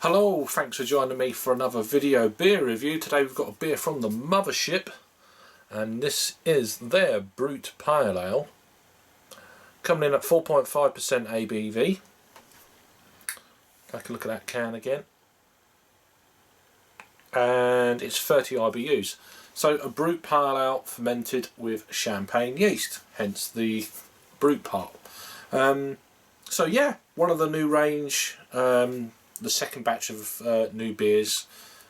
Hello, thanks for joining me for another video beer review. Today we've got a beer from the Mothership, and this is their Brut Pale Ale, coming in at 4.5% ABV. Take a look at that can again, and it's 30 IBUs. So a Brut Pale Ale fermented with champagne yeast, hence the Brut part. So yeah, one of the new range. The second batch of new beers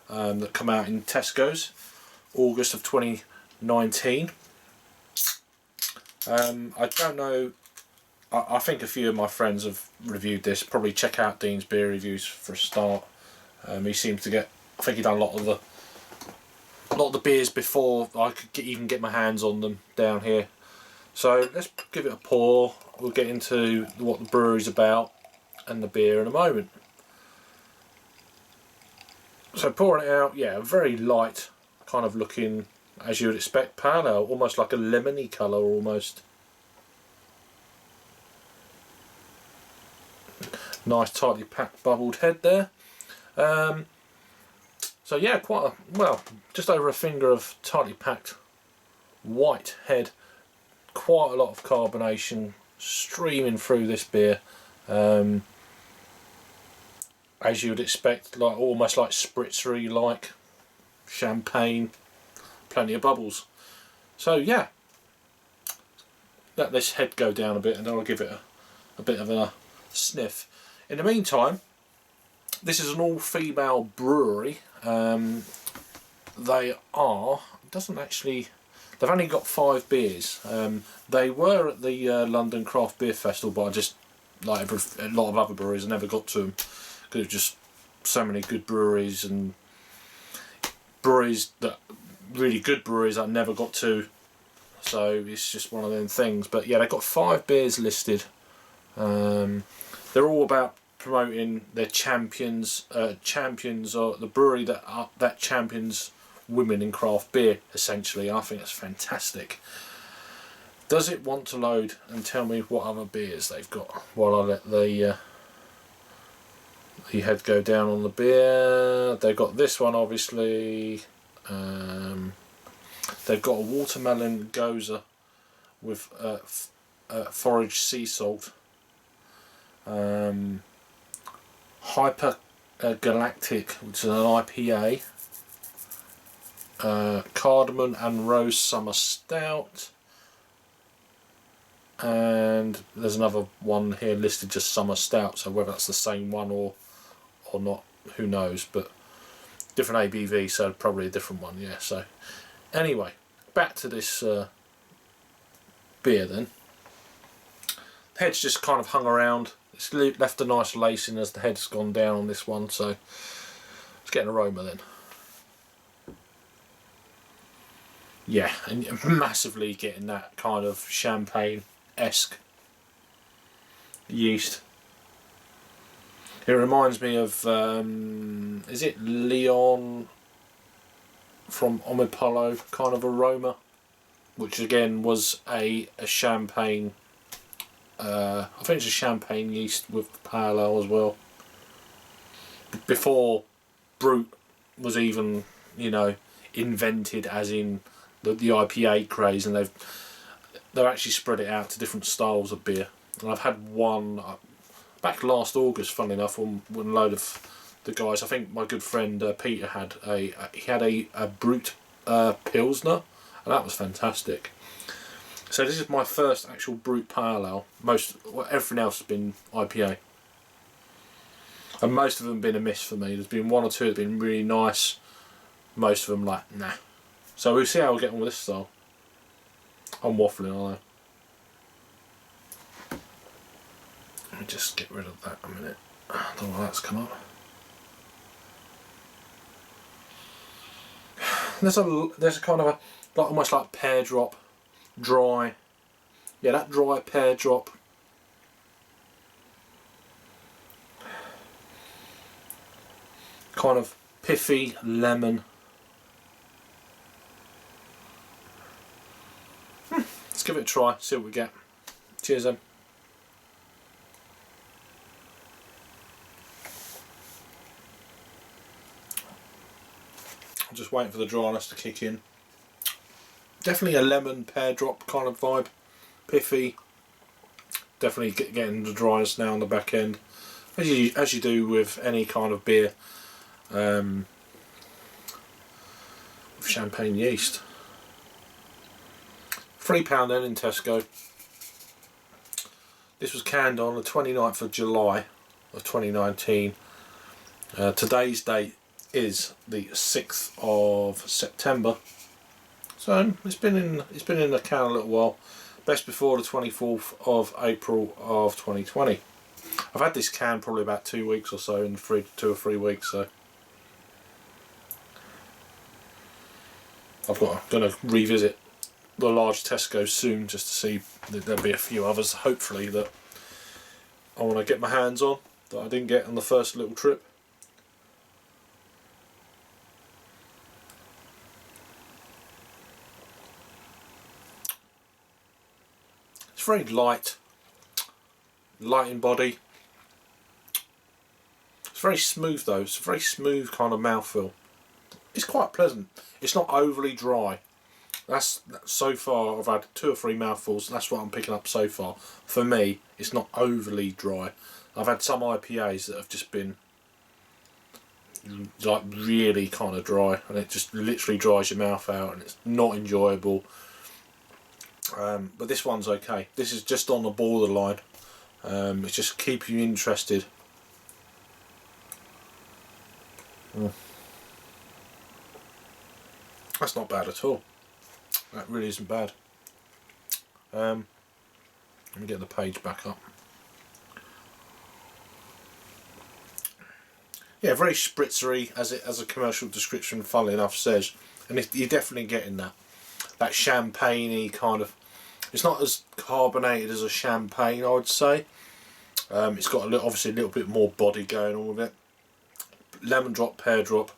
that come out in Tesco's, August of 2019. I don't know, I think a few of my friends have reviewed this. Probably check out Dean's beer reviews for a start. He seems to get, I think he done a lot of the beers before I could even get my hands on them down here. So let's give it a pour. We'll get into what the brewery's about and the beer in a moment. So pouring it out, yeah, very light kind of looking, as you would expect, pale ale, almost like a lemony colour almost. Nice tightly packed bubbled head there. So yeah, quite a, well, just over a finger of tightly packed white head. Quite a lot of carbonation streaming through this beer. As you would expect, like almost like spritzy, like champagne, plenty of bubbles. So yeah, let this head go down a bit and then I'll give it a bit of a sniff. In the meantime, this is an all-female brewery. They are, doesn't actually, they've only got 5 beers. They were at the London Craft Beer Festival, but I just, like a lot of other breweries, I never got to them. Because there's just so many good breweries, and breweries that really good breweries I never got to, so it's just one of them things. But yeah, they've got 5 beers listed. They're all about promoting their champions. Champions are the brewery that champions women in craft beer. Essentially, I think that's fantastic. Does it want to load and tell me what other beers they've got while I let the head go down on the beer? They've got this one, obviously. They've got a watermelon goza with forage sea salt. Hyper Galactic, which is an IPA. Cardamom and Rose Summer Stout. And there's another one here listed, just Summer Stout, so whether that's the same one or not, who knows, but different ABV, so probably a different one. Yeah, so anyway, back to this beer then. The head's just kind of hung around. It's left a nice lacing as the head's gone down on this one, so let's get an aroma then. Yeah, and massively getting that kind of champagne-esque yeast. It reminds me of, is it Leon from Omipolo kind of aroma, which again was a champagne, I think it's a champagne yeast with pale ale as well. Before Brut was even, you know, invented as in the IPA craze, and they've actually spread it out to different styles of beer. And I've had one back last August, funnily enough, when a load of the guys, I think my good friend Peter had a Brut Pilsner, and that was fantastic. So this is my first actual Brut Pale Ale. Everything else has been IPA, and most of them have been a miss for me. There's been one or two that have been really nice, most of them like nah. So we'll see how we get on with this style. I'm waffling, aren't I? Let me just get rid of that a minute. I don't know why that's come up. There's a kind of a, like almost like pear drop, dry. Yeah, that dry pear drop. Kind of piffy lemon. Let's give it a try, see what we get. Cheers then. I'm just waiting for the dryness to kick in. Definitely a lemon pear drop kind of vibe, piffy. Definitely getting the dryness now on the back end, as you do with any kind of beer with champagne yeast. £3 then in Tesco. This was canned on the 29th of July of 2019. Today's date is the 6th of September. So it's been in the can a little while. Best before the 24th of April of 2020. I've had this can probably about 2 weeks or so, in 2 or 3 weeks. So I'm going to revisit the large Tesco soon, just to see that there'll be a few others, hopefully, that I want to get my hands on that I didn't get on the first little trip. It's very light in body. It's very smooth though. It's a very smooth kind of mouthfeel. It's quite pleasant. It's not overly dry. That's so far. I've had 2 or 3 mouthfuls. That's what I'm picking up so far. For me, it's not overly dry. I've had some IPAs that have just been like really kind of dry, and it just literally dries your mouth out, and it's not enjoyable. But this one's okay. This is just on the borderline. It's just keep you interested. That's not bad at all. That really isn't bad. Let me get the page back up. Yeah, very spritzery, as a commercial description, funnily enough, says, and you're definitely getting that champagne-y kind of. It's not as carbonated as a champagne, I would say. It's got obviously a little bit more body going on with it. Lemon drop, pear drop,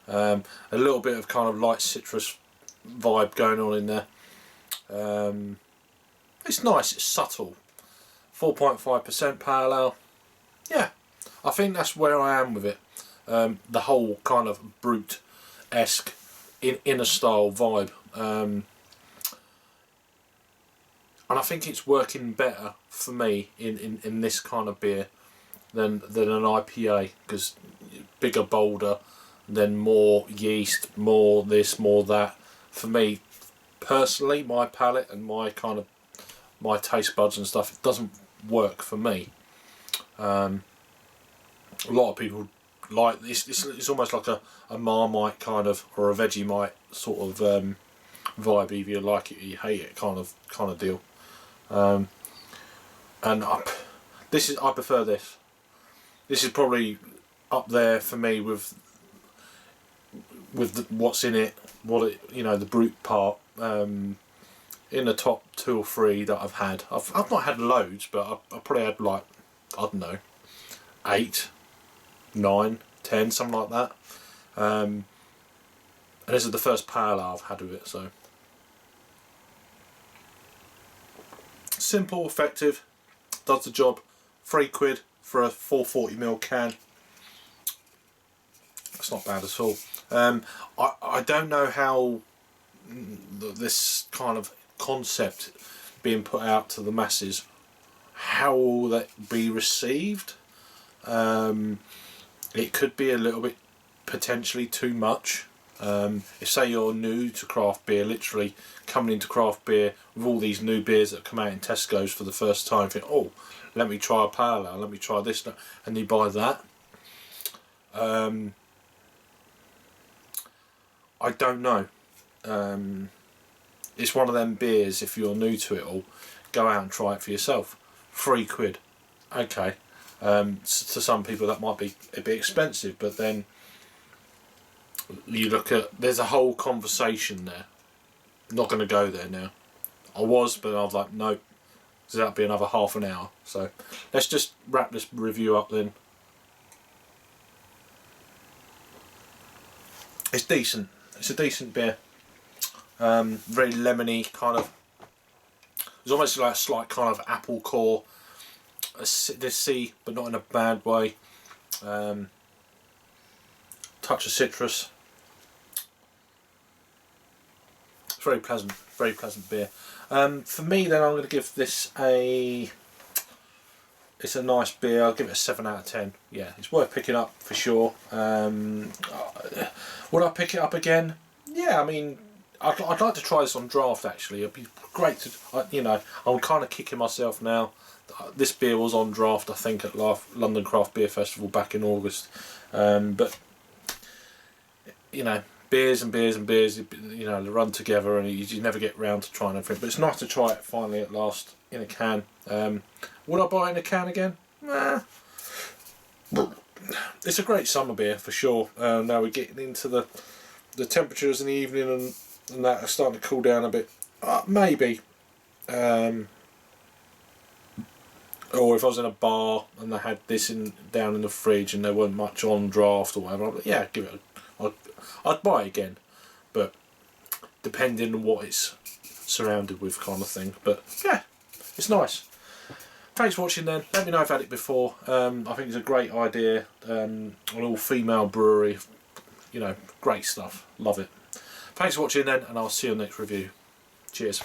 a little bit of kind of light citrus vibe going on in there. It's nice, it's subtle. 4.5% pale ale. Yeah, I think that's where I am with it. The whole kind of Brut-esque inner style vibe. And I think it's working better for me in this kind of beer than an IPA, because bigger, bolder, then more yeast, more this, more that. For me personally, my palate and my taste buds and stuff, it doesn't work for me. A lot of people like this. It's almost like a Marmite kind of, or a Vegemite sort of vibe. Either you like it or you hate it, kind of deal. And I prefer this. This is probably up there for me with what's in it, the Brut part. In the top 2 or 3 that I've had. I've not had loads, but I've probably had like, I don't know, 8, 9, 10, something like that. And this is the first pale I've had with it, so. Simple, effective, does the job. £3 for a 440ml can. That's not bad at all. I don't know how this kind of concept being put out to the masses, how will that be received? It could be a little bit potentially too much. If say you're new to craft beer, literally coming into craft beer with all these new beers that come out in Tesco's for the first time, think, oh, let me try a pale ale, let me try this, and you buy that. I don't know. It's one of them beers, if you're new to it all, go out and try it for yourself. £3. Okay. To some people that might be a bit expensive, but then you look at, there's a whole conversation there. I'm not going to go there now. I was, but I was like, nope. So that'll be another half an hour. So let's just wrap this review up then. It's decent. It's a decent beer. Very lemony kind of. It's almost like a slight kind of apple core. Citrusy, but not in a bad way. Touch of citrus. very pleasant beer. For me, then, I'm going to give this a. It's a nice beer. I'll give it a 7 out of 10. Yeah, it's worth picking up for sure. Would I pick it up again? Yeah, I mean, I'd like to try this on draft. Actually, it'd be great to. You know, I'm kind of kicking myself now. This beer was on draft, I think, at London Craft Beer Festival back in August. But you know, beers and beers and beers, you know, they run together, and you never get round to trying everything. But it's nice to try it finally at last in a can. Would I buy it in a can again? Nah. It's a great summer beer for sure. Now we're getting into the temperatures in the evening and that are starting to cool down a bit. Maybe. Or if I was in a bar and they had this down in the fridge and there weren't much on draft or whatever, yeah, give it. I'd buy it again, but depending on what it's surrounded with, kind of thing. But yeah, it's nice. Thanks for watching then. Let me know if you've had it before. I think it's a great idea. An all-female brewery. You know, great stuff. Love it. Thanks for watching then, and I'll see you on the next review. Cheers.